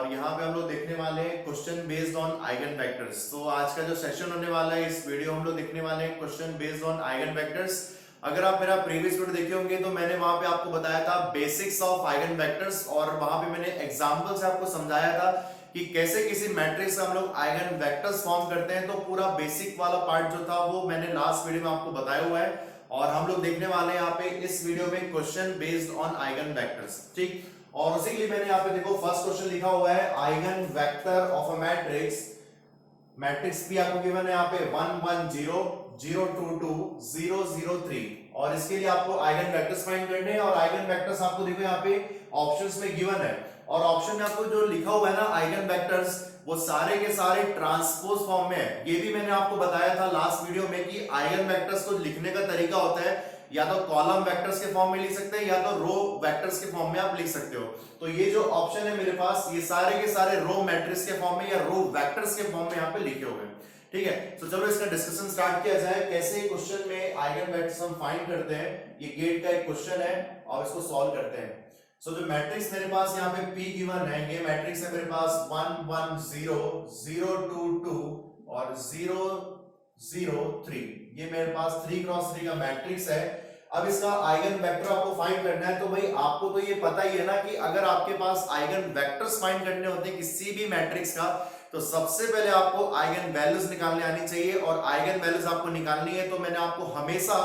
और यहाँ पे हम लोग देखने वाले हैं question based on eigen vectors. तो आज का जो सेशन होने वाला है, इस वीडियो हम लोग देखने वाले हैं question based on eigen vectors. अगर आप मेरा प्रीवियस वीडियो देखे होंगे तो मैंने वहां पे आपको बताया था बेसिक्स ऑफ आइगन वेक्टर्स, और वहां पे मैंने एग्जांपल से आपको समझाया था कि कैसे किसी मैट्रिक्स का हम लोग आइगन वेक्टर्स फॉर्म करते हैं। तो पूरा बेसिक वाला पार्ट जो था वो मैंने लास्ट वीडियो में आपको बताया हुआ है, और हम लोग देखने वाले हैं यहाँ पे इस वीडियो में question based on eigen vectors. ठीक, और उसी के लिए मैंने यहाँ पे देखो फर्स्ट क्वेश्चन लिखा हुआ है eigen vector of a matrix. Matrix भी आपको गिवन है यहाँ पे 1 1 0 0 2 2 0 0 3, और इसके लिए आपको आइगन वेक्टर्स फाइंड करने हैं। और आइगन वेक्टर्स आपको देखो यहाँ पे ऑप्शंस में गिवन है, और ऑप्शन में आपको जो लिखा हुआ है ना आइगन वेक्टर्स, वो सारे के सारे ट्रांसपोज फॉर्म में है। ये भी मैंने आपको बताया था लास्ट वीडियो में कि आइगन वेक्टर्स को लिखने का तरीका होता है, या तो कॉलम वेक्टर्स के फॉर्म में लिख सकते हैं या तो रो वेक्टर्स के फॉर्म में आप लिख सकते हो। तो ये जो ऑप्शन है मेरे पास, ये सारे के सारे रो मैट्रिक्स के फॉर्म में या रो वेक्टर्स के फॉर्म में यहाँ पे लिखे हुए हैं। ठीक है, तो चलो इसका डिस्कशन स्टार्ट किया जाए, कैसे क्वेश्चन में आइगन वेक्टर्स हम फाइंड करते हैं। ये गेट का एक क्वेश्चन है और इसको सॉल्व करते हैं। सो जो मैट्रिक्स मेरे पास यहाँ पे P गिवन है, ये मैट्रिक्स है मेरे पास 1 1 0 0 2 2 और 0 0 3। ये मेरे पास 3 क्रॉस 3 का मैट्रिक्स है। अब इसका आइगन वेक्टर आपको फाइंड करना है। तो भाई आपको तो ये पता ही है ना कि अगर आपके पास आइगन वेक्टर्स फाइंड करने होते हैं किसी भी मैट्रिक्स का, तो सबसे पहले आपको आइगन वैल्यूज निकालने आनी चाहिए। और आइगन वैल्यूज आपको निकालनी है तो मैंने आपको हमेशा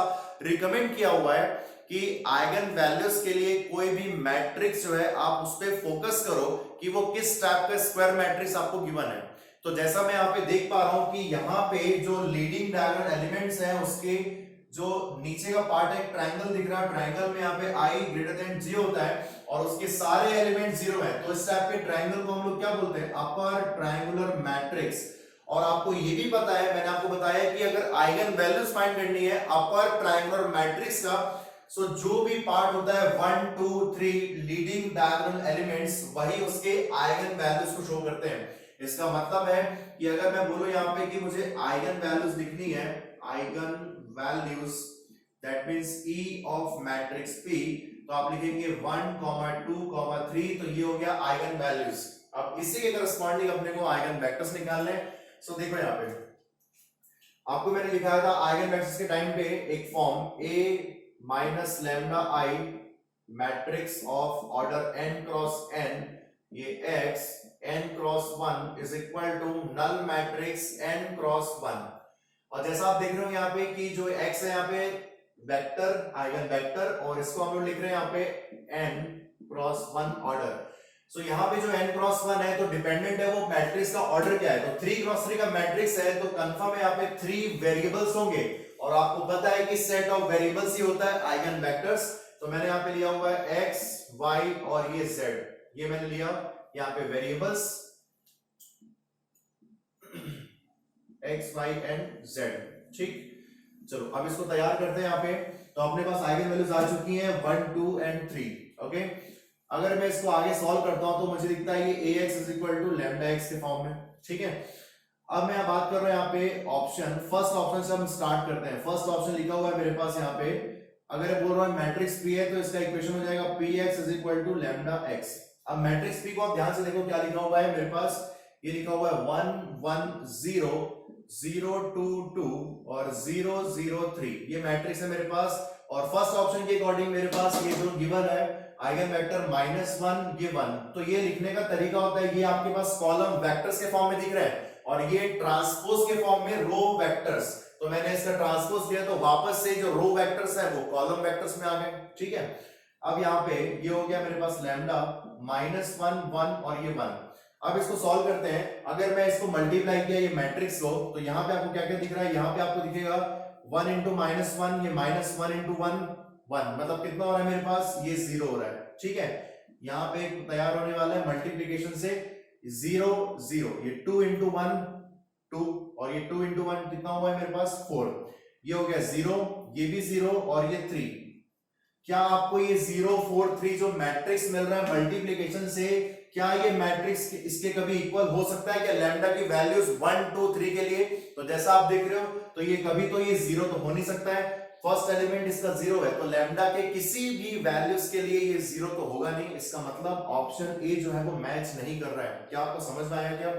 रिकमेंड किया हुआ है कि आइगन वैल्यूज के लिए कोई भी मैट्रिक्स जो है आप उस पर फोकस करो कि वो किस टाइप का स्क्वायर मैट्रिक्स आपको गिवन है। तो जैसा मैं यहाँ पे देख पा रहा हूं कि यहाँ पे जो लीडिंग डायगोनल एलिमेंट्स हैं उसके जो नीचे का पार्ट है, ट्रायंगल दिख रहा है, ट्रायंगल में यहाँ पे i ग्रेटर देन j होता है और उसके सारे एलिमेंट जीरो है। तो इस टाइप के ट्रायंगल को हम लोग क्या बोलते हैं, अपर ट्रायंगुलर मैट्रिक्स। और आपको ये भी पता है, मैंने आपको बताया कि अगर आइगन वैल्यूज फाइंड करनी है अपर ट्रायंगुलर मैट्रिक्स का, सो जो भी पार्ट होता है 1 2 3 लीडिंग डायगोनल एलिमेंट्स, वही उसके आइगन वैल्यूज को शो करते हैं। इसका मतलब है कि अगर मैं बोलूं यहाँ पे कि मुझे आइगन वैल्यूज लिखनी है, eigen values that means E of matrix P, तो आप लिखेंगे 1 2 3, तो ये हो गया आइगन वैल्यूज। अब इसी के करस्पॉन्डिंग अपने को आइगन वेक्टर्स निकालने हैं। सो देखो यहाँ पे आपको मैंने लिखा था आइगन वेक्टर्स के टाइम पे एक form A minus lambda I matrix of order n cross n, ये x n cross 1 is equal to null matrix n cross 1। और जैसा आप देख रहे हो यहाँ पे कि जो x है यहाँ पे वेक्टर, आइगन वेक्टर, और इसको हम लोग लिख रहे हैं यहाँ पे n क्रॉस 1 ऑर्डर। सो यहाँ पे जो n क्रॉस 1 है तो डिपेंडेंट है वो मैट्रिक्स का ऑर्डर क्या है। तो 3 क्रॉस 3 का मैट्रिक्स है तो कंफर्म है यहाँ पे 3 वेरिएबल्स होंगे, और आपको पता है कि सेट ऑफ वेरिएबल्स ही होता है आइगन वेक्टर्स। तो मैंने यहाँ पे लिया हुआ है x y और ये z, ये मैंने लिया यहाँ पे variables x y and z। ठीक, चलो अब इसको तैयार करते हैं यहाँ पे। तो अपने पास आइगन वैल्यूज आ चुकी हैं 1 2 एंड 3। ओके, अगर मैं इसको आगे सॉल्व करता हूं तो मुझे दिखता है ये ax is equal to lambda x के फॉर्म में। ठीक है, अब मैं बात कर रहा हूं यहाँ पे ऑप्शन, फर्स्ट ऑप्शन से हम स्टार्ट करते हैं। फर्स्ट ऑप्शन लिखा हुआ है मेरे पास यहाँ पे, अगर मैं बोल रहा हूँ मैट्रिक्स P है तो इसका इक्वेशन हो जाएगा px is equal to lambda x। अब मैट्रिक्स P को आप ध्यान से देखो क्या लिखा हुआ है मेरे पास, ये लिखा हुआ है 1 1 0 0 2 2 और 0 0 3, ये मैट्रिक्स है मेरे पास। और फर्स्ट ऑप्शन के अकॉर्डिंग मेरे पास ये जो गिवन है आइगन वेक्टर -1 ये 1, तो ये लिखने का तरीका होता है, ये आपके पास कॉलम वेक्टर्स के फॉर्म में दिख रहा है और ये ट्रांसपोज के फॉर्म में रो वेक्टर्स। तो मैंने इसका ट्रांसपोज लिया तो वापस से जो रो वेक्टर्स है वो कॉलम वेक्टर्स में आ गए। ठीक है, अब यहाँ पे ये हो गया मेरे पास लैम्डा -1 1 और ये 1। अब इसको सॉल्व करते हैं। अगर मैं इसको मल्टीप्लाई किया ये मैट्रिक्स को, तो यहाँ पे आपको क्या क्या दिख रहा है, यहाँ पे आपको दिखेगा 1 इंटू -1, ये -1 इंटू 1 1, मतलब कितना हो रहा है मेरे पास, ये 0 हो रहा है। ठीक है, यहाँ पे तैयार होने वाला है मल्टीप्लीकेशन से 0 0, ये 2 इंटू 1 2, और ये 2 इंटू 1 कितना हुआ है मेरे पास 4, ये हो गया 0, ये भी 0 और ये 3। क्या आपको ये 0 4 3 जो मैट्रिक्स मिल रहा है मल्टीप्लीकेशन से, क्या ये मैट्रिक्स इसके कभी इक्वल हो सकता है क्या लैम्डा की वैल्यूज 1 2 3 के लिए? तो जैसा आप देख रहे हो तो ये कभी तो ये 0 तो हो नहीं सकता है। फर्स्ट एलिमेंट इसका 0 है, तो लैम्डा के किसी भी वैल्यूज के लिए ये 0 तो होगा नहीं। इसका मतलब ऑप्शन ए जो है वो मैच नहीं कर रहा है। क्या आपको समझ में आया क्या?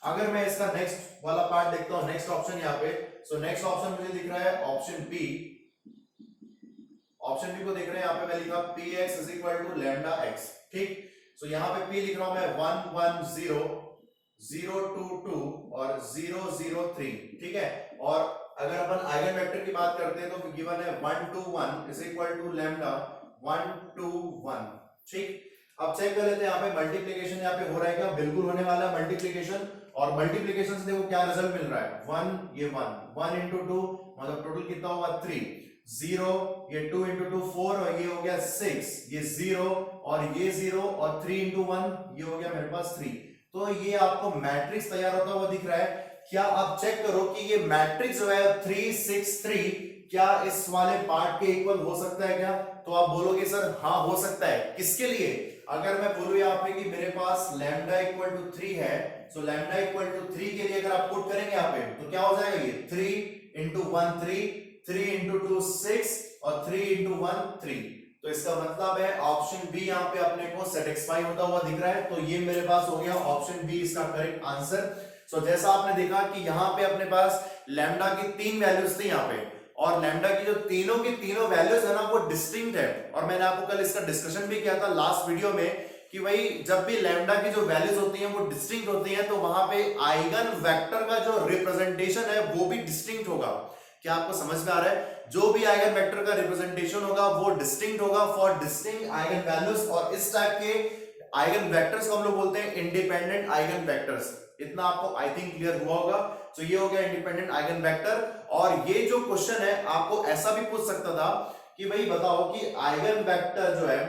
अगर मैं इसका नेक्स्ट वाला पार्ट देखता हूं, नेक्स्ट ऑप्शन यहाँ पे, सो नेक्स्ट ऑप्शन मुझे दिख रहा है ऑप्शन बी। ऑप्शन बी को देख रहे हैं, यहाँ पे मैं लिखा px is equal to lambda x, ठीक। सो यहाँ पे p लिख रहा हूं मैं 1 1 0 0 2 2 और 0 0 3, ठीक है। और अगर अपन आइगन वेक्टर की बात करते हैं तो गिवन है 1 2 1 इज इक्वल टू लैम्डा 1 2 1, ठीक। अब चेक कर लेते हैं यहाँ पे मल्टीप्लिकेशन यहाँ पे हो रहा है क्या? बिल्कुल होने वाला है मल्टीप्लिकेशन। और मल्टीप्लिकेशन से देखो क्या रिजल्ट मिल रहा है, 1 ये 1 इंटू 2 मतलब टोटल कितना होगा 3, 0 ये 2 इंटू 2 4 और ये हो गया 6, ये 0 और ये 0 और 3 इंटू 1 ये हो गया मेरे पास 3। तो ये आपको मैट्रिक्स तैयार होता हुआ दिख रहा है। क्या आप चेक करो कि ये मैट्रिक्स जो है 3 6 3 क्या इस वाले पार्ट के इक्वल हो सकता है क्या? तो आप बोलोगे सर हाँ हो सकता है। किसके लिए? अगर मैं बोलूं यहाँ पे कि मेरे पास लैम्डा इक्वल टू 3 है, सो लैम्डा इक्वल टू 3 के लिए अगर आप पुट करेंगे यहाँ पे तो क्या हो जाएगा, ये 3 इंटू 1 3, 3 इंटू 2 6 और 3 इंटू 1 3। तो इसका मतलब है ऑप्शन बी यहाँ पे अपने को सेटिस्फाई होता हुआ दिख रहा है। तो ये मेरे पास हो गया ऑप्शन बी इसका करेक्ट आंसर। सो जैसा आपने देखा कि यहाँ पे अपने पास लैम्डा की 3 वैल्यूज थी यहाँ पे, और लैम्डा की जो तीनों की तीनों वैल्यूज है ना वो डिस्टिंक्ट है। और मैंने आपको कल इसका डिस्कशन भी किया था लास्ट वीडियो में कि भाई जब भी लैम्डा की जो वैल्यूज होती हैं वो डिस्टिंक्ट होती हैं तो वहां पे आइगन वेक्टर का जो रिप्रेजेंटेशन है वो भी डिस्टिंक्ट होगा। क्या आपको समझ में आ रहा है? जो भी आइगन वेक्टर का रिप्रेजेंटेशन होगा वो डिस्टिंक्ट होगा फॉर डिस्टिंक्ट आइगन वैल्यूज। और इस टाइप के आइगन वेक्टर्स को हम लोग बोलते हैं इंडिपेंडेंट आइगन वेक्टर्स। इतना आपको आई थिंक क्लियर हुआ होगा। तो ये हो गया इंडिपेंडेंट आइगन वेक्टर। और ये जो क्वेश्चन है आपको ऐसा भी पूछ सकता था कि भाई बताओ कि आइगन वेक्टर जो है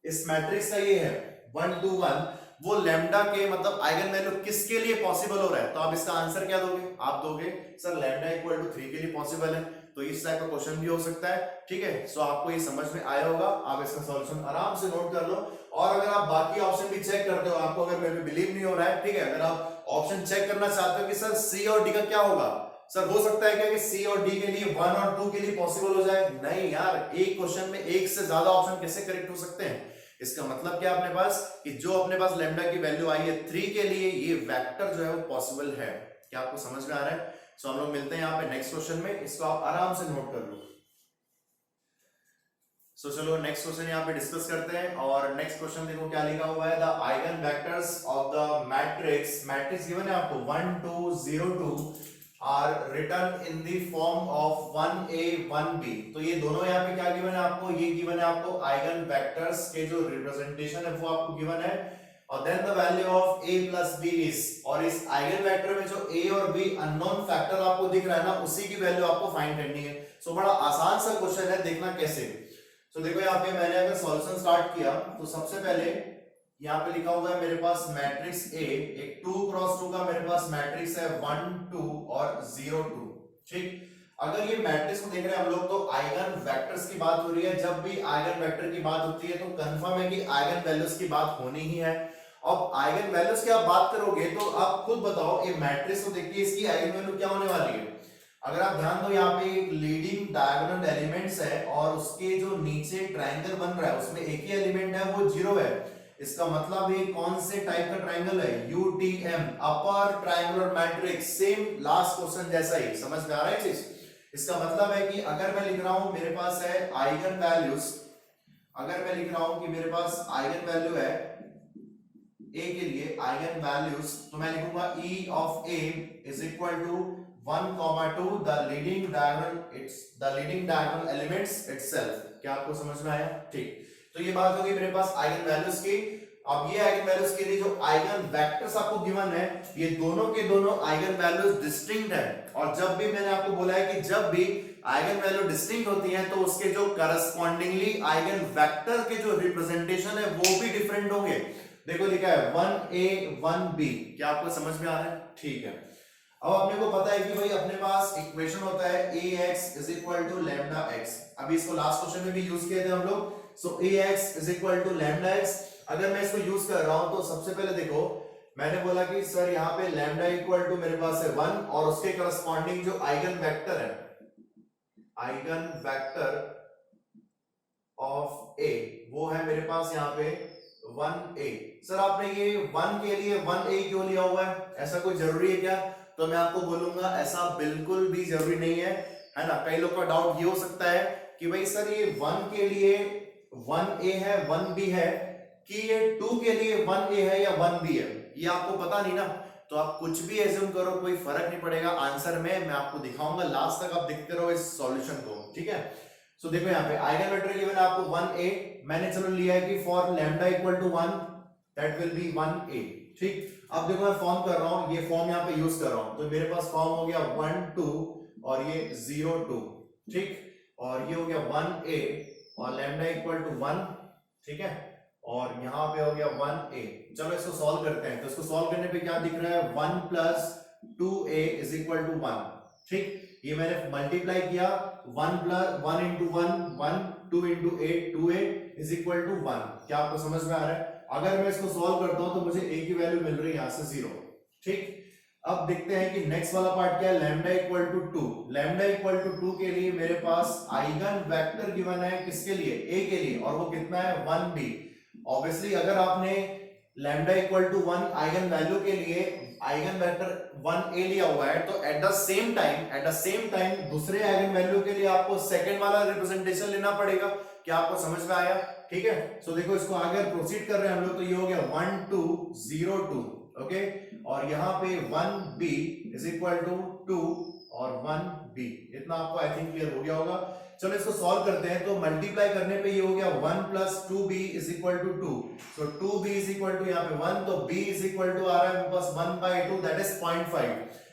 इस मैट्रिक्स का ये है 1 2 1, वो लैम्डा के मतलब आइगन वैल्यू किसके लिए पॉसिबल हो रहा है? तो आप इसका आंसर क्या दोगे? आप दोगे सर लैम्डा इक्वल टू 3 के लिए पॉसिबल है। तो इस टाइप का क्वेश्चन भी हो सकता है, ठीक है। सो आपको ये समझ में आया होगा, आप इसका सॉल्यूशन आराम से नोट कर लो। और अगर आप बाकी ऑप्शन भी चेक करते हो, आपको अगर मेरे पे बिलीव नहीं हो रहा है, ठीक है, अगर आप ऑप्शन चेक करना चाहते हो कि सर सी और डी का क्या होगा, सर हो सकता है क्या कि सी और डी के लिए 1 और 2 के लिए पॉसिबल हो जाए? नहीं यार, एक क्वेश्चन में एक से ज्यादा ऑप्शन कैसे करेक्ट हो सकते हैं? इसका मतलब क्या अपने पास कि जो अपने पास लैम्डा की वैल्यू आई है 3 के लिए ये वेक्टर जो है वो पॉसिबल है। क्या आपको समझ में आ रहा है? सो हम लोग मिलते हैं यहाँ पे नेक्स्ट क्वेश्चन में, इसको आप आराम से नोट कर लो। सो चलो नेक्स्ट क्वेश्चन यहाँ पे डिस्कस करते हैं। और नेक्स्ट क्वेश्चन देखो क्या लिखा हुआ है, the eigen vectors of the matrix given है आपको 1 2 0 2 are written in the form of 1a 1b। तो ये दोनों यहाँ पे क्या गिवन है आपको? ये गिवन है आपको आइगन वेक्टर्स के जो रिप्रेजेंटेशन है वो आपको गिवन है। और then the value of a plus b is, और इस आइगन वेक्टर में जो a और b अननोन फैक्टर आपको दिख रहा है ना, उसी की वैल्यू आपको फाइंड करनी है। सो बड़ा आसान सा क्वेश्चन है, देखना कैसे। सो देखो यहाँ पे मैंने अगर सॉल्यूशन स्टार्ट किया तो सबसे पहले यहाँ पे लिखा हुआ है मेरे पास मैट्रिक्स A, एक 2 क्रॉस 2 का मेरे पास मैट्रिक्स है 1 2 और 0 2, ठीक। अगर ये मैट्रिक्स को देख रहे हैं हम लोग तो आइगन वेक्टर्स की बात हो रही है। जब भी आइगन वेक्टर की बात होती है तो कंफर्म है कि आइगन वैल्यूज की बात होनी ही है। अब आइगन वैल्यूज की आप बात करोगे तो आप खुद बताओ ये मैट्रिक्स को देखिए, इसकी आइगन वैल्यू क्या होने वाली है? अगर आप ध्यान दो यहाँ पे एक लीडिंग डायगोनल एलिमेंट्स है और उसके जो नीचे ट्रायंगल बन रहा है उसमें एक ही एलिमेंट है वो 0 है। इसका मतलब ये कौन से टाइप का ट्रायंगल है? UTM, upper triangular matrix. Same last question जैसा ही, समझ में आ रहा है चीज? इसका मतलब है कि अगर मैं लिख रहा हूं मेरे पास है आइगन वैल्यूज, अगर मैं लिख रहा हूं कि मेरे पास आइगन वैल्यू है a के लिए आइगन वैल्यूज, तो मैं लिखूंगा e of a is equal to 1, 2 the leading diagonal elements itself। क्या आपको समझ में आया? ठीक। तो ये बात होगी मेरे पास आइगन वैल्यूज की। अब ये आइगन वैल्यूज के लिए जो आइगन वेक्टर्स आपको गिवन है, ये दोनों के दोनों आइगन वैल्यूज डिस्टिंक्ट है। और जब भी मैंने आपको बोला है कि जब भी आइगन वैल्यू डिस्टिंक्ट होती है तो उसके जो करस्पॉन्डिंगली आइगन वेक्टर के जो रिप्रेजेंटेशन है वो भी डिफरेंट होंगे। देखो लिखा है 1a 1b। क्या आपको समझ में आ रहा है? ठीक है। अब अपने को पता है कि भाई अपने पास इक्वेशन होता है ax is equal to lambda x। अभी इसको लास्ट क्वेश्चन में भी यूज किए थे हम लोग। So ax is equal to lambda x। अगर मैं इसको यूज कर रहा हूं तो सबसे पहले देखो मैंने बोला कि सर यहाँ पे लैम्डा इक्वल टू मेरे पास है 1 और उसके करस्पॉन्डिंग जो आइगन वेक्टर है, आइगन वेक्टर ऑफ ए वो है मेरे पास यहाँ पे 1a। सर आपने ये 1 के लिए 1a क्यों लिया हुआ है, ऐसा कोई जरूरी है क्या? तो मैं आपको बोलूंगा ऐसा बिल्कुल भी जरूरी नहीं है ना। कई लोग का डाउट ये हो सकता है कि भाई सर ये 1 के लिए 1a है 1b है, कि ये 2 के लिए 1a है या 1b है, ये आपको पता नहीं ना। तो आप कुछ भी एज्यूम करो, कोई फर्क नहीं पड़ेगा आंसर में, मैं आपको दिखाऊंगा, लास्ट तक आप देखते रहो इस सॉल्यूशन को, ठीक है। सो देखो यहाँ पे आइगन वेक्टर गिवन है आपको 1a, मैंने चलो लिया है कि for lambda equal to 1 that will be 1a, ठीक। अब देखो मैं फॉर्म कर रहा हूं, ये फॉर्म यहाँ पे यूज कर रहा हूं, तो मेरे पास फॉर्म हो गया 1 2 और ये 0 2, ठीक, और ये हो गया 1a और लैम्डा इक्वल टू 1, ठीक है, और यहाँ पे हो गया 1a। चलो इसको सॉल्व करते हैं, तो इसको सॉल्व करने पे क्या दिख रहा है 1 plus 2a is equal to 1, ठीक। ये मैंने मल्टीप्लाई किया 1 plus 1 into 1 1, 2 into 8 2a is equal to 1। क्या आपको समझ में आ रहा है? अगर मैं इसको सॉल्व करता हूं तो मुझे a की वैल्यू मिल रही है यहां से 0, ठीक। अब देखते हैं कि नेक्स्ट वाला पार्ट क्या है, lambda equal to 2। Lambda equal to 2 के लिए मेरे पास आइगन वेक्टर गिवन है, किसके लिए? a के लिए, और वो कितना है 1b। ऑब्वियसली अगर आपने lambda equal to 1 eigen value के लिए आइगन वेक्टर 1a लिया हुआ है, तो एट द सेम टाइम दूसरे आइगन वैल्यू के लिए आपको सेकंड वाला रिप्रेजेंटेशन लेना पड़ेगा। क्या आपको समझ में आया? ठीक है। सो देखो इसको आगे प्रोसीड कर रहे हैं हम लोग, तो ये हो गया 1 2 0 2, ओके, और यहाँ पे 1b इज इक्वल टू 2 और 1b। इतना आपको आई थिंक क्लियर हो गया होगा। चलो इसको सॉल्व करते हैं, तो मल्टीप्लाई करने पे ये हो गया 1 plus 2b is equal to 2। So 2b is equal to यहाँ पे 1, तो b इज इक्वल टू आ रहा है बस 1/2, दैट इज 0.5।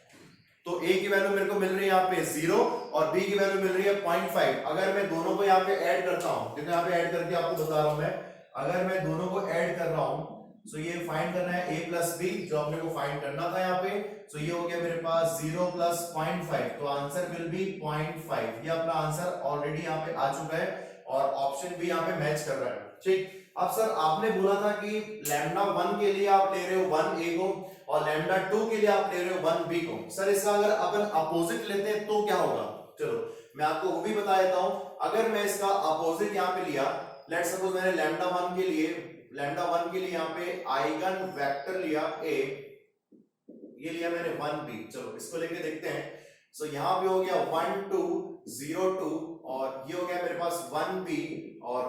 तो a की वैल्यू मेरे को मिल रही है यहाँ पे 0 और b की वैल्यू मिल रही है 0.5। अगर मैं दोनों को यहाँ पे ऐड करता हूँ, देखो यहाँ पे ऐड करके आपको बता रहा हूँ मैं, अगर मैं दोनों को ऐड कर रहा हूँ, सो ये फाइंड करना है a प्लस b, जो अपने को फाइंड करना था यहाँ पे। सो ये हो गया मेरे पास 0 प्लस 0.5, तो आंसर विल बी 0.5। ये अपना आंसर ऑलरेडी यहाँ पे आ चुका है और ऑप्शन भी यहाँ पे मैच कर रहा है, ठीक। अब सर आपने बोला था कि लैम्डा 1 के लिए आप ले रहे हो 1a को और लैम्डा 2 के लिए आप ले रहे हो 1b को। सर इसका अगर अपन अपोजिट लेते हैं तो क्या होगा? चलो मैं आपको वो भी बता देता हूं। अगर मैं इसका अपोजिट यहाँ पे लिया, लेट्स सपोज मैंने लैम्डा 1 के लिए यहाँ पे आइगन वेक्टर लिया a, ये लिया मैंने 1b। चलो इसको लेके देखते हैं। सो यहाँ पे हो गया 1 2 0 2 और ये हो गया मेरे पास 1b और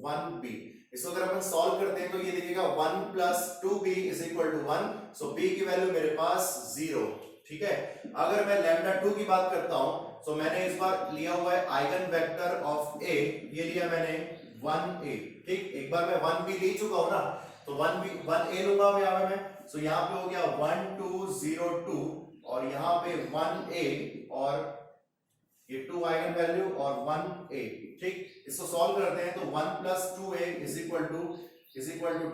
1b। इसको अगर अपन सॉल्व करते हैं तो ये देखिएगा 1 plus 2b is equal to 1, so b की वैल्यू मेरे पास 0, ठीक है। अगर मैं लैम्डा 2 की बात करता हूं, सो मैंने इस बार लिया हुआ है आइगन वेक्टर ऑफ a, ये लिया मैंने 1a, ठीक। एक बार मैं 1b ले चुका हूं ना, तो 1a लूंगा अब यहाँ पे मैं। सो यहाँ पे हो गया 1 2 0 2 और यहाँ पे 1a और ये 2 आइगन वैल्यू और 1a, ठीक। इसको सॉल्व करते हैं तो 1 plus 2a is equal to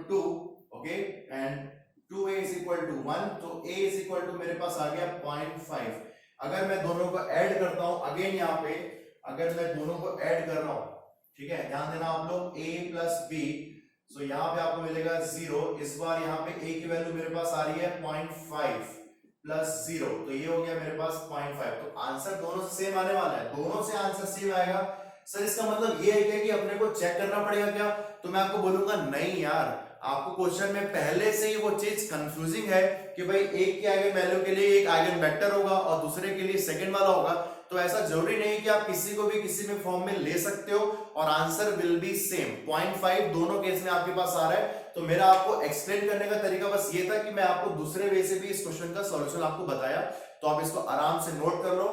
2, okay, and 2a is equal to 1, तो a इज इक्वल टू मेरे पास आ गया 0.5। अगर मैं दोनों को ऐड करता हूं, अगेन यहाँ पे अगर मैं दोनों को ऐड कर रहा हूं, ठीक है, ध्यान देना आप लोग, a प्लस b, सो यहाँ पे आपको मिलेगा 0। इस बार यहाँ पे a की वैल्यू मेरे पास आ रही है 0.5 प्लस 0, तो ये हो गया मेरे पास 0.5। तो आंसर दोनों से सेम आने वाला है, दोनों से आंसर सेम आएगा। सर इसका मतलब ये है क्या कि अपने को चेक करना पड़ेगा क्या? तो मैं आपको बोलूंगा नहीं यार, आपको क्वेश्चन में पहले से ही वो चीज कंफ्यूजिंग है कि भाई एक के आइगन वैल्यू के लिए एक आइगन वेक्टर होगा और दूसरे के लिए सेकंड वाला होगा। तो ऐसा जरूरी नहीं कि आप किसी को भी किसी में फॉर्म में ले सकते हो और आंसर विल बी सेम। 0.5 दोनों केस में आपके पास आ रहा है। तो मेरा आपको एक्सप्लेन करने का तरीका बस ये था कि मैं आपको दूसरे वे से भी इस क्वेश्चन का सॉल्यूशन आपको बताया, तो आप इसको आराम से नोट कर लो,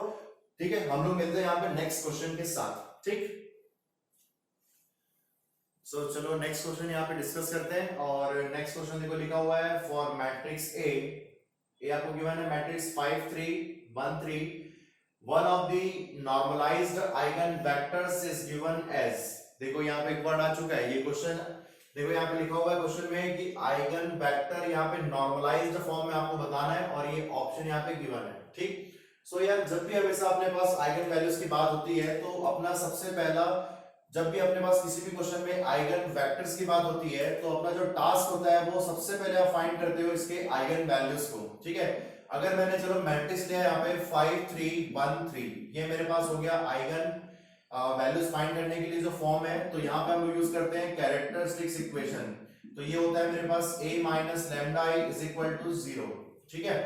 ठीक है। हम लोग मिलते हैं यहाँ पे नेक्स्ट क्वेश्चन के साथ, ठीक। सो चलो नेक्स्ट क्वेश्चन यहाँ पे डिस्कस करते हैं। और नेक्स्ट क्वेश्चन देखो लिखा हुआ है फॉर मैट्रिक्स ए आपको गिवन है matrix 5 3 1 3, one of the normalized eigen vectors is given as. देखो यहाँ पे एक वर्ड आ चुका है, ये क्वेश्चन देखो यहाँ पे लिखा हुआ है क्वेश्चन में कि आइगन वेक्टर यहाँ पे नॉर्मलाइज्ड फॉर्म में आपको बताना है और ये ऑप्शन यहाँ पे गिवन है, ठीक। सो यार जब भी हमेशा अपने पास आइगन वैल्यूज की बात होती है तो अपना सबसे पहला, जब भी अपने पास किसी भी क्वेश्चन में आइगन वेक्टर्स की बात होती है तो अपना जो टास्क होता है वो सबसे पहले आप फाइंड करते हो इसके आइगन वैल्यूज को, ठीक है। अगर मैंने चलो मैट्रिक्स लिया यहाँ पे 5 3 1 3, ये मेरे पास हो गया आइगन वैल्यूज फाइंड करने के लिए जो फॉर्म है, तो यहाँ पे हम लोग यूज करते हैं कैरेक्टरिस्टिक्स इक्वेशन। तो ये होता है मेरे पास a minus lambda I is equal to 0। ठीक है,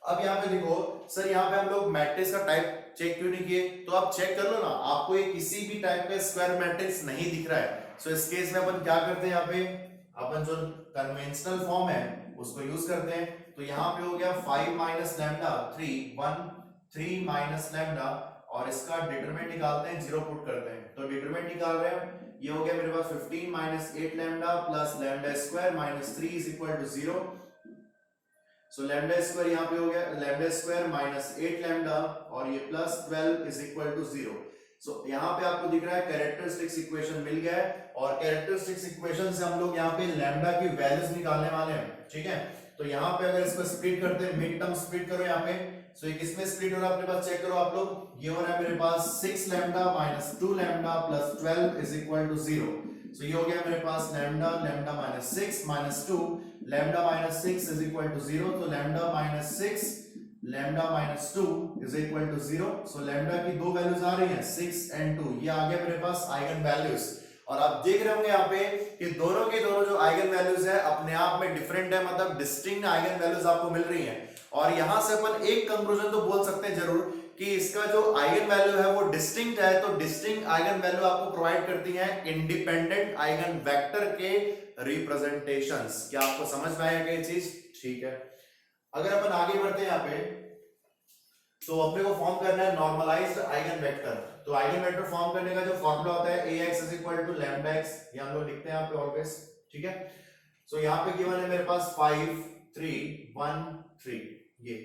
अब यहाँ पे देखो सर, यहाँ पे हम लोग मैट्रिक्स का टाइप चेक क्यों नहीं किए, तो आप चेक कर लो ना, आपको ये किसी भी टाइप का स्क्वायर मैट्रिक्स नहीं दिख रहा है। सो इस केस में अपन क्या करते हैं, यहाँ पे अपन जो कन्वेंशनल फॉर्म है उसको यूज करते हैं। तो यहाँ पे हो गया 5 माइनस लैम्डा 3 1 3 माइनस लैम्डा, और इसका डिटरमिनेंट निकालते हैं, 0 पुट करते हैं। तो डिटरमिनेंट निकाल रहे हैं, ये हो गया मेरे पास 15 minus 8 lambda plus lambda square minus 3 is equal to 0। So lambda square यहाँ पे हो गया लैम्डा स्क्वायर माइनस 8 लैम्डा, और ये plus 12 is equal to 0। So यहाँ पे आपको दिख रहा है कैरेक्टरिस्टिक्स इक्वेशन मिल गया है, और कैरेक्टरिस्टिक्स इक्वेशन से हम लोग यहाँ पे लैम्डा की वैल्यूज निकालने वाले हैं। ठीक है, तो यहाँ पे अगर इसको स्प्लिट करते हैं, मिड टर्म स्प्लिट करो यहाँ पे, सो ये किसमें स्प्लिट हो रहा है अपने पास, चेक करो आप लोग, ये हो रहा है मेरे पास 6 lambda minus 2 lambda plus 12 is equal to 0। So ये हो गया मेरे पास lambda lambda minus 6 minus 2 lambda minus 6 is equal to 0। तो lambda minus 6 lambda minus 2 is equal to 0। So lambda की दो वैल्यूज आ रही हैं 6 एंड 2, ये आ गया मेरे पास आइगन वैल्यूज। और आप देख रहे होंगे यहाँ पे कि दोनों के दोनों जो आइगन वैल्यूज है अपने आप में डिफरेंट है, मतलब डिस्टिंक्ट आइगन वैल्यूज आपको मिल रही हैं। और यहां से अपन एक कंक्लूजन तो बोल सकते हैं जरूर कि इसका जो आइगन वैल्यू है वो डिस्टिंक्ट है। तो डिस्टिंक्ट आइगन वैल्यू आपको प्रोवाइड करती हैं इंडिपेंडेंट आइगन वेक्टर के रिप्रेजेंटेशंस। क्या आपको समझ में आएगा ये चीज? ठीक है, अगर अपन आगे बढ़ते हैं यहाँ पे, तो अपने को फॉर्म करना है नॉर्मलाइज्ड आइगन वेक्टर। तो आइगन वेक्टर फॉर्म करने का जो फॉर्मूला होता है ax is equal to lambda x, ये हम लोग लिखते हैं यहाँ पे ऑलवेज। ठीक है, सो यहाँ पे गिवन है मेरे पास 5 3 1 3 ये,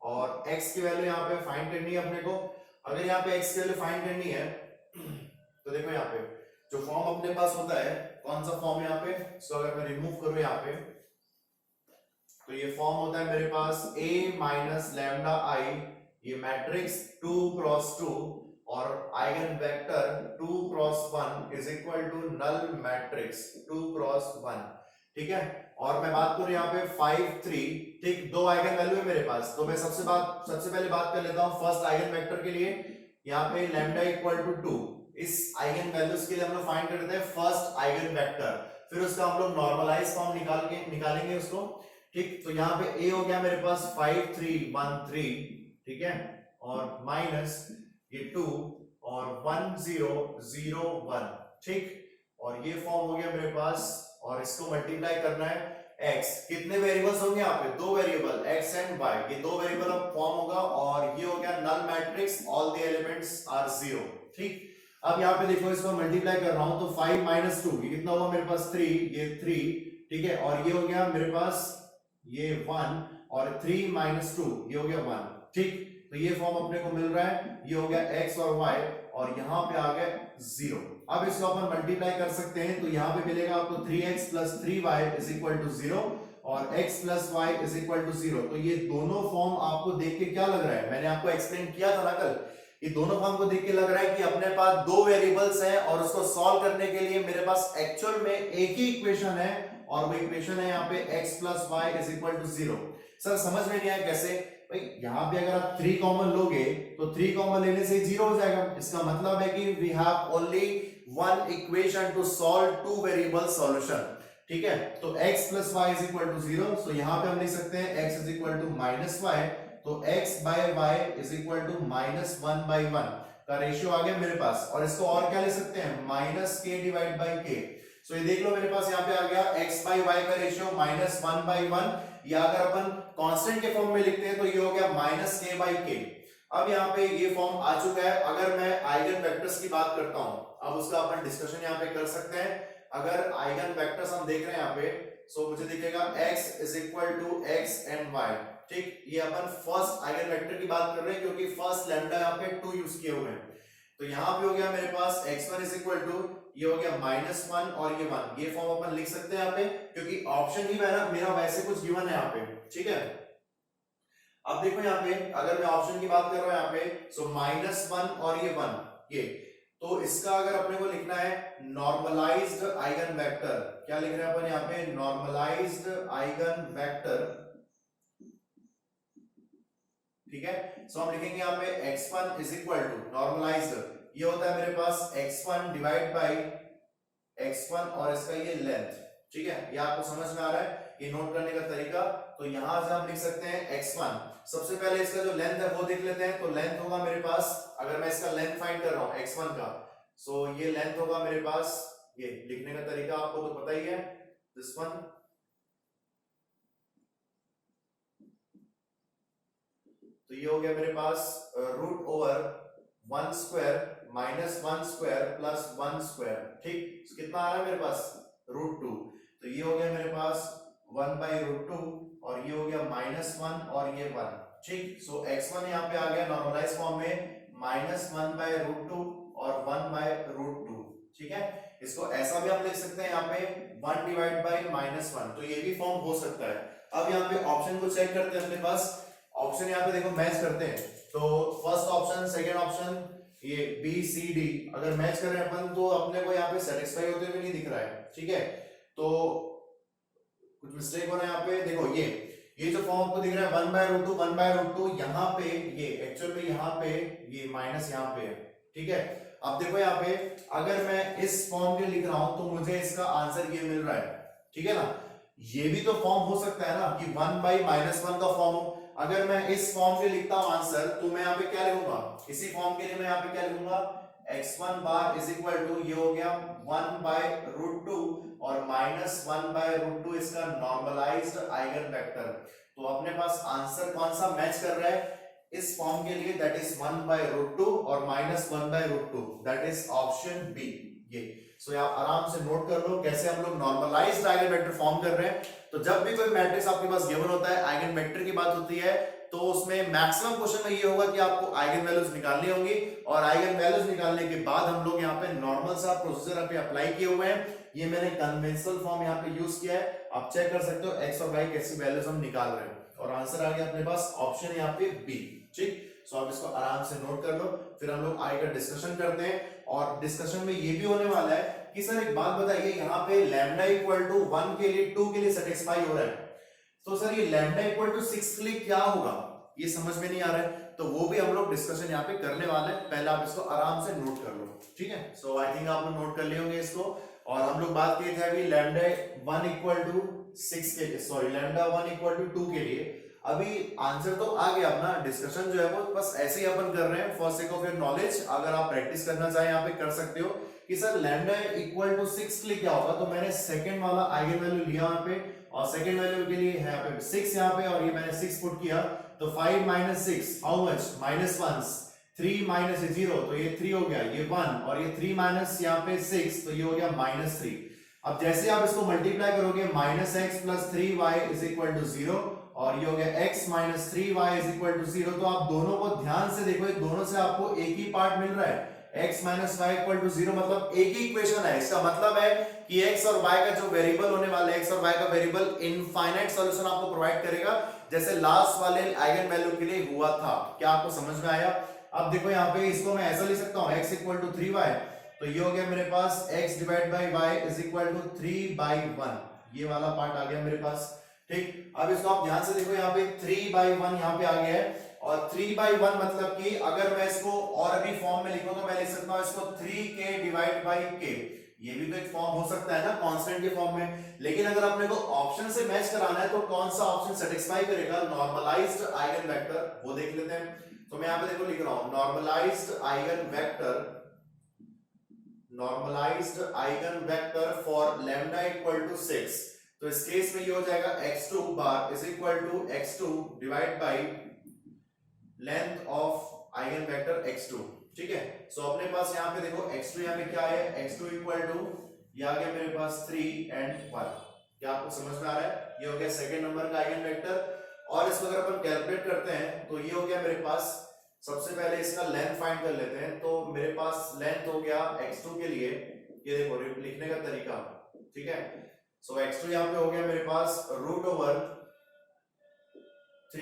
और x की वैल्यू यहाँ पे फाइंड करनी है अपने को। अगर यहाँ पे x की वैल्यू फाइंड करनी है तो देखो यहाँ पे जो फॉर्म अपने पास होता है, कौन सा फॉर्म है यहाँ पे, सो अगर मैं रिमूव करूं यहाँ पे, तो ये फॉर्म होता है मेरे पास a माइनस लैम्डा आई, ये मैट्रिक्स 2 क्रॉस 2 और eigenvector 2 cross 1 is equal to null matrix 2 cross 1। ठीक है, और मैं बात करूं यहाँ पे 5 3, ठीक, दो आइगन वैल्यू है मेरे पास। तो मैं सबसे पहले बात कर लेता हूं फर्स्ट आइगन वेक्टर के लिए। यहाँ पे लैम्डा इक्वल टू 2, इस आइगन वैल्यूज के लिए हम लोग फाइंड करते हैं फर्स्ट आइगन वेक्टर, फिर उसका हम लोग नॉर्मलाइज फॉर्म निकालेंगे उसको। ठीक, तो यहाँ पे a हो गया मेरे पास 5 3 1 3, ठीक है, और माइनस ये 2 और 1 0 0 1, ठीक, और ये फॉर्म हो गया मेरे पास, और इसको मल्टीप्लाई करना है x, कितने वेरिएबल्स होंगे यहाँ पे, दो वेरिएबल x एंड y, ये दो वेरिएबल अब फॉर्म होगा, और ये हो गया null matrix all the elements are 0। ठीक, अब यहाँ पे देखो इसको मल्टीप्लाई कर रहा हूं, तो 5 माइनस 2 ये कितना हुआ मेरे पास 3, ये 3, ठीक है, और ये हो गया मेरे पास ये 1, और 3 माइनस 2 ये हो गया 1। ठीक, तो ये फॉर्म अपने को मिल रहा है, ये हो गया x और y, और यहाँ पे आ गया 0। अब इसको अपन मल्टीप्लाई कर सकते हैं, तो यहाँ पे मिलेगा आपको 3x plus 3y is equal to 0 और x plus y is equal to 0। तो ये दोनों फॉर्म आपको देख के क्या लग रहा है, मैंने आपको एक्सप्लेन किया था ना कल, ये दोनों फॉर्म को देख के लग रहा है कि अपने पास दो वेरिएबल्स हैं और उसको सॉल्व करने के लिए मेरे पास एक्चुअल में एक ही इक्वेशन है, और वो इक्वेशन है यहाँ पे x plus y is equal to 0। Sir समझ में नहीं आया कैसे भाई, यहाँ पे अगर आप 3 कॉमन लोगे तो 3 कॉमन लेने से 0 हो जाएगा, इसका मतलब है कि we have only one equation to solve two variable solution. ठीक है, तो x plus y is equal to 0, so यहाँ पे हम लिख सकते हैं x is equal to minus y, तो x by y is equal to minus 1 by 1 का रेशियो आ गया मेरे पास, और इसको और क्या ले सकते हैं, minus k divide by k। सो ये देख लो मेरे पास यहाँ पे आ गया x बाय y का रेशियो माइनस 1 बाय 1, या अगर अपन कांस्टेंट के फॉर्म में लिखते हैं तो ये हो गया माइनस k बाय k। अब यहाँ पे ये फॉर्म आ चुका है। अगर मैं आइगन वेक्टर्स की बात करता हूं, अब उसका अपन डिस्कशन यहाँ पे कर सकते हैं। अगर आइगन वेक्टर्स हम देख रहे हैं यहाँ पे, सो मुझे दिखेगा x is equal to x and y। ठीक, ये अपन फर्स्ट आइगन वेक्टर की बात कर रहे हैं क्योंकि फर्स्ट लैम्डा यहाँ पे 2 यूज किए हुए हैं। तो यहाँ पे हो गया मेरे पास x1 इज इक्वल टू, ये हो गया माइनस 1 और ये 1, ये फॉर्म अपन लिख सकते हैं यहाँ पे क्योंकि ऑप्शन ही मेरा वैसे कुछ गिवन है यहाँ पे। ठीक है, अब देखो यहाँ पे अगर मैं ऑप्शन की बात कर रहा हूँ यहाँ पे, सो माइनस 1 और ये 1, ये, तो इसका अगर अपने को लिखना है नॉर्मलाइज्ड आइगन वेक्टर, क्या लिख रहे हैं अपन यहाँ पे, नॉर्मलाइज्ड आइगन वेक्टर, ठीक है। सो हम लिखेंगे यहाँ पे x1 is equal to normalised, ये होता है मेरे पास x1 डिवाइड बाई x1 और इसका ये लेंथ, ठीक है। ये आपको समझ में आ रहा है ये नोट करने का तरीका। तो यहां से हम लिख सकते हैं x1, सबसे पहले इसका जो लेंथ है वो देख लेते हैं। तो लेंथ होगा मेरे पास, अगर मैं इसका लेंथ फाइंड कर रहा हूं x1 का, सो ये लेंथ होगा मेरे पास, ये लिखने का तरीका आपको तो पता ही है, दिस वन। तो ये हो गया मेरे पास root over 1 square minus 1 square plus 1 square, ठीक। कितना आ रहा है मेरे पास √2। तो ये हो गया मेरे पास 1 बाई √2 और ये हो गया -1 और ये 1, ठीक। सो x1 यहाँ पे आ गया नॉर्मलाइज फॉर्म में -1 बाई √2 और 1 बाई √2, ठीक है। इसको ऐसा भी हम लिख सकते हैं यहाँ पे 1 डिवाइड बाई -1, तो ये भी फॉर्म हो सकता है। अब यहाँ पे ऑप्शन को चेक करते हैं अपने पास, ऑप्शन यहाँ पे देखो मैच करते हैं। तो फर्स्ट ऑप्शन, सेकेंड ऑप्शन, ये बी सी डी अगर मैच कर रहे हैं अपन तो अपने को यहाँ पे सेटिस्फाई होते हुए नहीं दिख रहा है, ठीक है। तो कुछ मिस्टेक हो रहा है यहाँ पे, देखो ये जो फॉर्म आपको दिख रहा है 1 बाय √2 1 बाय √2, यहाँ पे ये एक्चुअल में यहाँ पे ये माइनस यहाँ पे है, ठीक है। अब देखो यहाँ पे अगर मैं इस फॉर्म के लिख रहा हूं तो मुझे इसका आंसर ये मिल रहा है, ठीक है ना। ये भी तो फॉर्म हो सकता है ना कि 1 बाई -1 का फॉर्म हो। अगर मैं इस फॉर्म के लिखता हूं आंसर तो मैं यहाँ पे क्या लिखूंगा, इसी फॉर्म के लिए मैं यहाँ पे क्या लिखूंगा, x1 bar is equal to, ये हो गया 1 बाय √2 और -1 बाय √2 इसका नॉर्मलाइज्ड आइगन वेक्टर। तो अपने पास आंसर कौन सा मैच कर रहा है इस फॉर्म के लिए, दैट इज 1 बाय √2 और -1 by √2, that is option B. ये सो आप आराम से नोट कर लो कैसे हम लोग नॉर्मलाइज्ड आइगन वेक्टर फॉर्म कर रहे हैं। तो जब भी कोई मैट्रिक्स आपके पास गिवन होता है, आइगन वेक्टर की बात होती है, तो उसमें मैक्सिमम क्वेश्चन में ये होगा कि आपको आइगन वैल्यूज निकालनी होंगी और आइगन वैल्यूज निकालने के बाद हम लोग यहाँ पे नॉर्मल सा प्रोसीजर पे अप्लाई किए हुए हैं। ये मैंने कन्वेंशनल फॉर्म यहाँ पे यूज किया है, आप चेक कर सकते हो x और y कैसी वैल्यूज हम निकाल रहे हैं और आंसर आ गया अपने पास ऑप्शन यहाँ पे बी, ठीक। सो आप इसको आराम से नोट कर लो, फिर हम लोग आगे का डिस्कशन करते हैं। और डिस्कशन में ये भी होने वाला है कि सर एक बात बताइए, यहाँ पे लैम्डा इक्वल टू 1 के लिए 2 के लिए सेटिस्फाई हो रहा है, तो सर ये लैम्डा इक्वल टू 6 के लिए क्या होगा, ये समझ में नहीं आ रहा है। तो वो भी हम लोग डिस्कशन यहाँ पे करने वाले हैं, पहले आप इसको आराम से नोट कर लो, ठीक है। सो आई थिंक आप लोग नोट कर लिए होंगे इसको। और हम लोग बात किए थे अभी लैम्डा 1 इक्वल टू 6 के लिए, सॉरी लैम्डा 1 इक्वल टू 2 के लिए। अभी आंसर तो आ गया, अपना डिस्कशन जो है वो बस ऐसे ही अपन कर रहे हैं for sake of your knowledge. अगर आप प्रैक्टिस करना चाहें यहाँ पे कर सकते हो कि सर लैम्डा इक्वल टू 6 के लिए क्या होगा। तो मैंने सेकंड वाला आइगन वैल्यू लिया यहाँ पे और सेकंड वैल्यू के लिए है यहाँ पे 6 यहाँ पे, और ये मैंने 6 पुट किया। तो 5 - 6 हाउ मच, -1, 3 - 0 तो ये 3 हो गया, ये 1 और ये 3 माइनस यहाँ पे 6 तो ये हो गया -3। अब जैसे आप इसको मल्टीप्लाई करोगे -x + 3y = 0 और ये हो गया x - 3y = 0। तो आप दोनों को ध्यान से देखो, दोनों से आपको एक ही पार्ट मिल रहा है, x - y = 0, मतलब एक ही इक्वेशन है। इसका मतलब है कि x और y का जो वेरिएबल होने वाला है, x और y का वेरिएबल इनफाइनाइट सॉल्यूशन आपको प्रोवाइड करेगा, जैसे लास्ट वाले आइगन वैल्यू के लिए हुआ था। क्या आपको समझ में आया? अब देखो यहाँ पे इसको मैं ऐसा लिख सकता हूँ x = 3y, तो ये हो गया मेरे पास x / y = 3/1, ये वाला पार्ट आ गया मेरे पास, ठीक। अब इसको आप ध्यान से देखो, यहाँ पे 3/1 यहाँ पे आ गया है और 3/1 मतलब कि अगर मैं इसको और भी फॉर्म में लिखूं तो मैं लिख सकता हूं इसको 3k / k। ये भी तो एक फॉर्म हो सकता है ना कांस्टेंट के फॉर्म में। लेकिन अगर अपने को ऑप्शन से मैच कराना है तो कौन सा ऑप्शन सेटिस्फाई करेगा नॉर्मलाइज्ड आइगन वेक्टर, वो देख लेते हैं। तो मैं यहाँ पे देखो लिख रहा हूं normalised eigenvector for lambda = 6। तो इस केस में ये हो जाएगा x2 bar = x2 divide by length of eigen vector x2, ठीक है। सो अपने पास यहाँ पे देखो x2 यहाँ पे क्या है, x2 = ये आ गया मेरे पास 3 and 1। क्या आपको समझ में आ रहा है? ये हो गया सेकंड नंबर का आइगन वेक्टर। और इसको अगर अपन कैलकुलेट करते हैं तो ये हो गया मेरे पास, सबसे पहले इसका लेंथ फाइंड कर लेते हैं। तो मेरे पास लेंथ हो गया x2 के लिए, ये देखो लिखने का तरीका, ठीक है। सो x2 यहाँ पे हो गया मेरे पास √3² +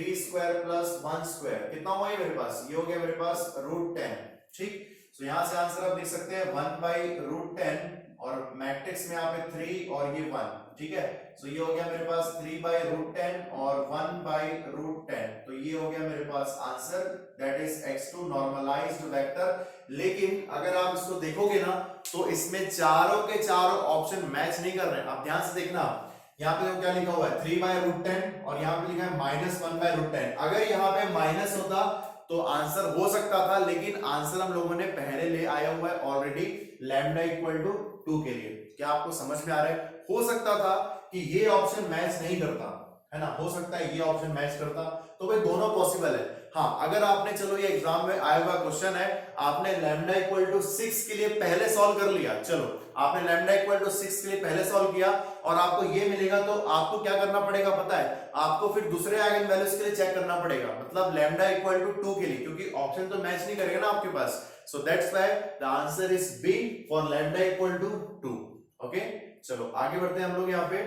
1², कितना हुआ ये मेरे पास, ये हो गया मेरे पास √10, ठीक। सो यहां से आंसर आप लिख सकते हैं 1/√10 और मैट्रिक्स में यहाँ पे 3 और ये 1, ठीक है। सो ये हो गया मेरे पास 3/√10 और 1/√10, तो ये हो गया मेरे पास answer, that is x2 normalized vector. लेकिन अगर आप इसको देखोगे ना तो इसमें चारों के चारों ऑप्शन मैच नहीं कर रहे हैं। आप ध्यान से देखना, यहाँ पे देखो क्या लिखा हुआ है 3/√10 और यहाँ पे लिखा है -1/√10। अगर यहाँ पे माइनस होता तो आंसर हो सकता था, लेकिन आंसर हम लोगों ने पहले ले आया हुआ है ऑलरेडी लैम्डा इक्वल टू 2 के लिए। क्या आपको समझ में आ रहा है? हो सकता था कि ये ऑप्शन मैच नहीं करता, है ना, हो सकता है ये ऑप्शन मैच करता, तो भाई दोनों पॉसिबल है। हाँ, अगर आपने, चलो ये एग्जाम में आया हुआ क्वेश्चन है, आपने लैम्डा इक्वल टू 6 के लिए पहले सॉल्व कर लिया, चलो आपने लैम्डा इक्वल टू 6 के लिए पहले सॉल्व किया और आपको ये मिलेगा, तो आपको क्या करना पड़ेगा पता है? आपको फिर दूसरे आइगन वैल्यूज के लिए चेक करना पड़ेगा, मतलब लैम्डा इक्वल टू 2 के लिए, क्योंकि ऑप्शन तो मैच नहीं करेगा ना आपके पास। So that's why the answer is B for lambda equal to 2। Okay, चलो आगे बढ़ते हैं हम लोग यहाँ पे,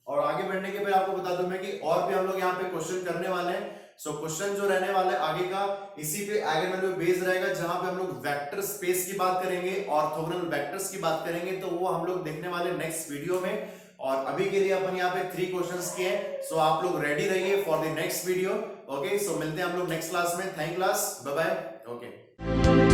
और आगे बढ़ने के पहले आपको बता दूं मैं कि और भी हम लोग यहाँ पे क्वेश्चन करने वाले हैं। सो क्वेश्चन जो रहने वाला है आगे का, इसी पे आइगन वैल्यू बेस्ड रहेगा, जहां पे हम लोग वेक्टर स्पेस की बात करेंगे, ऑर्थोगोनल वेक्टर्स की बात करेंगे, तो वो हम लोग देखने वाले नेक्स्ट वीडियो में। और अभी के लिए अपन यहाँ पे 3 क्वेश्चंस किए हैं। सो आप लोग रेडी रहिए for the next video. Okay, so मिलते हैं हम लोग नेक्स्ट क्लास में। Thank class, bye bye. Okay.